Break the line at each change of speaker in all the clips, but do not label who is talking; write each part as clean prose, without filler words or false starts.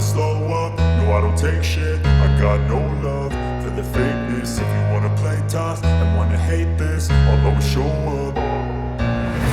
slow up, no I don't take shit. I got no love for the fakeness. If you wanna play tough and wanna hate this, I'll always show up.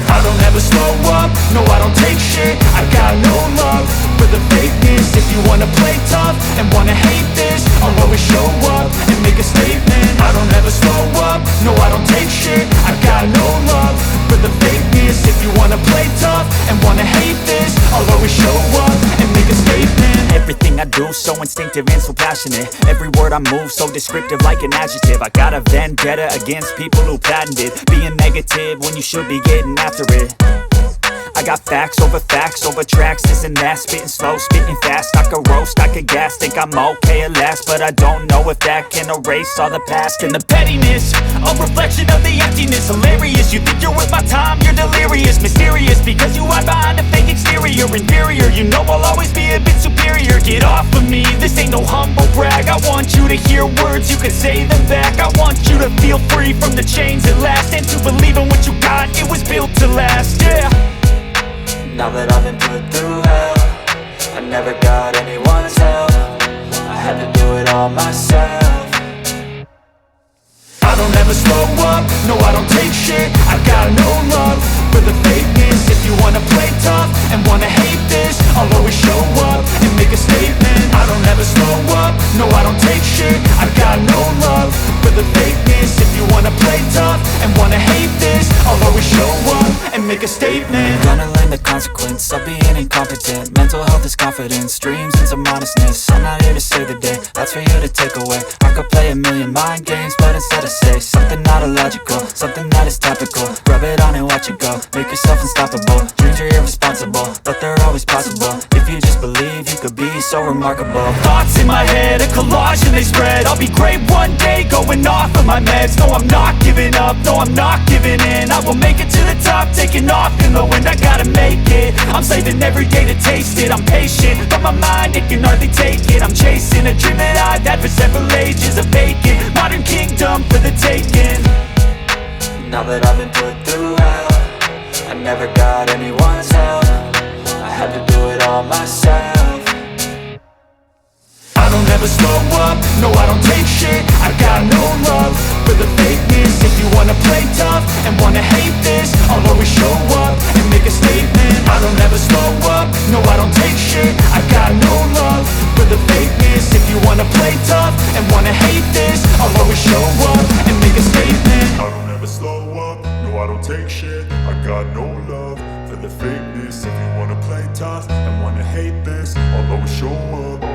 I don't ever slow up, no I don't take shit. I got no love for the fakeness. If you wanna play tough and wanna hate this, I'll always show up and make a statement. I don't ever slow up, no I don't take shit. I got no love for the fakeness. If you wanna play tough and wanna hate this, I'll always show up and make a statement.
Everything I do so instinctive and so passionate. Every word I move so descriptive like an adjective. I got a vendetta against people who patented being negative when you should be getting after it. I got facts over tracks, this and that. Spitting slow, spitting fast, I could roast, I could gas. Think I'm okay at last, but I don't know if that can erase all the past. And the pettiness, a reflection of the emptiness. Hilarious, you think you're worth my time, you're delirious. Mysterious, because you hide behind a fake exterior. Inferior, you know I'll always be a bit superior. Get off of me, this ain't no humble brag. I want you to hear words, you can say them back. I want you to feel free from the chains at last, and to believe in what you got, it was built to last, yeah.
Now that I've been put through hell, I never got anyone's help. I had to do it all myself.
I don't ever slow up, no I don't take shit. I got no love for the fakeness. If you wanna play tough and wanna hate this, I'll always show up and make a statement. I don't ever slow up, no I don't take shit. I got no love for the fakeness. If you wanna play tough and wanna hate this, I'll always show up and make a statement.
Gonna learn the consequence of being incompetent. Mental health is confidence, dreams and some honestness. I'm not here to save the day, that's for you to take away. I could play a million mind games, but instead I say something not illogical, something that is topical. Rub it on and watch it go, make yourself unstoppable. Dreams are irresponsible, but they're always possible. If you just believe, you could be so remarkable.
Thoughts in my head, a collage and they spread. I'll be great one day, going off of my meds. No, I'm not giving up, no, I'm not giving in. I will make it to the top, taking off in the wind. I gotta make it, I'm saving every day to taste it. I'm patient, but my mind, it can hardly take it. I'm chasing a dream that I've had for several ages. A vacant, modern kingdom for the taking.
Now that I've been put through hell, I never got anyone's help. I had to do it all myself.
I don't ever slow up, no I don't take shit. I got no love for the fakeness. If you wanna play tough and wanna hate this, I'll always show up and make a statement. I don't ever slow up, no I don't take shit. I got no love for the fakeness. If you wanna play tough and wanna hate this, I'll always show up and make a statement. I don't ever slow up, no I don't take shit. I got no love for the fakeness. If you wanna play tough and wanna hate this, I'll always show up.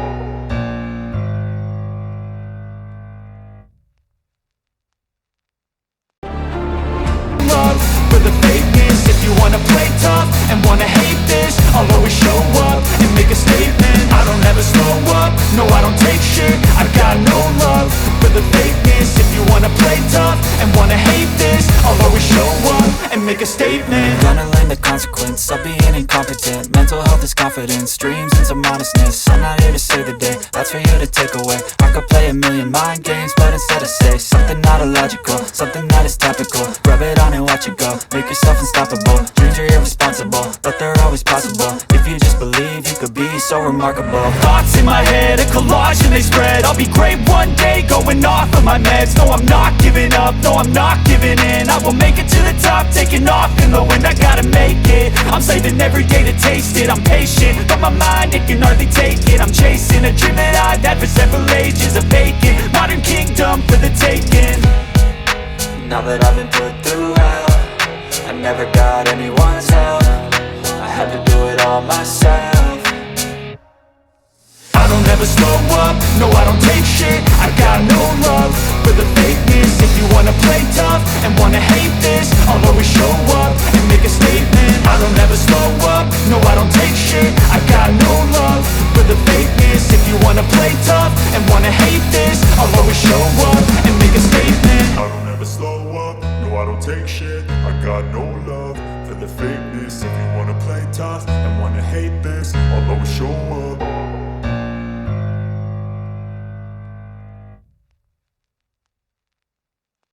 For the fakeness. If you wanna play tough and wanna hate this, I'll always show up and make a statement. I don't ever slow up, no I don't take shit. I got no love for the fakeness. If you wanna play tough and wanna hate this, I'll always show up and make a statement.
Gonna learn the consequence of being incompetent. Mental health is confidence, dreams and some honestness. I'm not here to save the day, that's for you to take away. I could play a million mind games, but instead I say something not illogical, something that is topical. Rub it on and watch it go, make yourself unstoppable. Dreams are irresponsible, but they're always possible. If you just believe, you could be so remarkable.
Thoughts in my head, a collage and they spread. I'll be great one day, going off of my meds. No, I'm not giving up, no, I'm not giving in. I will make it to the top, taking off in the wind. I gotta make it, I'm saving every day to taste it. I'm patient, but my mind, it can hardly take it. I'm chasing a dream that I've had for several ages. A vacant, modern kingdom for the taking.
Now that I've been put through hell, I never got anyone's help. I had to do it all myself.
I don't ever slow up, no I don't take shit. I got no love for the fakeness. If you wanna play tough and wanna hate this, I'll always show up and make a statement. I don't ever slow up, no I don't take shit. I got no love for the fakeness. If you wanna play tough and wanna hate this, I'll always show up and make a statement. I don't ever slow up, no I don't take shit. I got no love for the fakeness. If you wanna play tough and wanna hate this, I'll always show up.